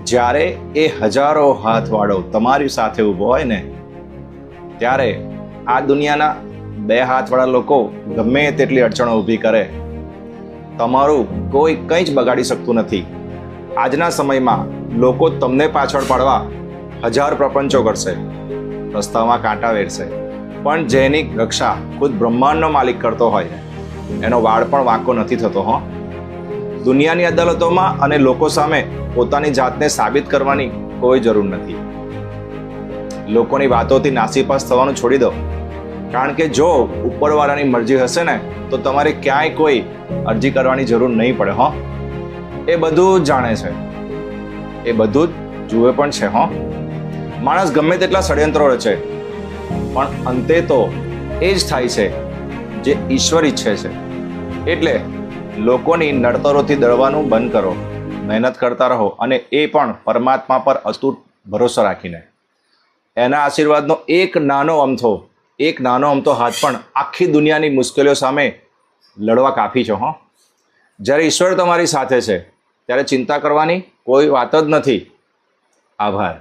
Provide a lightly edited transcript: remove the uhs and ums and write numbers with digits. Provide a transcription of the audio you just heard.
જ્યારે એ હજારો હાથવાળો તમારી સાથે ઊભો હોય ને ત્યારે આ દુનિયાના બે હાથવાળા લોકો ગમે તેટલી અડચણો ઊભી કરે, તમારું કોઈ કંઈ જ બગાડી શકતું નથી. આજના સમયમાં લોકો તમને પાછળ પાડવા હજાર પ્રપંચો કરશે, રસ્તામાં કાંટા વેરશે, પણ જેની રક્ષા ખુદ બ્રહ્માંડનો માલિક કરતો હોય એનો વાળ પણ વાંકો નથી થતો. દુનિયાની અદાલતોમાં અને લોકો સામે પોતાની જાતને સાબિત કરવાની કોઈ જરૂર નથી. લોકોની વાતોથી નાસીપાસ થવાનું છોડી દો, કારણ કે જો ઉપરવાળાની મરજી હશે ને તો તમારે ક્યાંય કોઈ અરજી કરવાની જરૂર નહીં પડે. એ બધું જ જાણે છે, એ બધું જ જુએ પણ છે. માણસ ગમે તેટલા ષડયંત્રો રચે, પણ અંતે તો એ જ થાય છે જે ઈશ્વર ઈચ્છે છે. એટલે લોકોની નડતરોથી દળવાનું બંધ કરો, મહેનત કરતા રહો, અને એ પણ પરમાત્મા પર અતૂટ ભરોસો રાખીને. એના આશીર્વાદનો એક નાનો અમથો હાથ પણ આખી દુનિયાની મુશ્કેલીઓ સામે લડવા કાફી છે. જ્યારે ઈશ્વર તમારી સાથે છે ત્યારે ચિંતા કરવાની કોઈ વાત જ નથી. આભાર.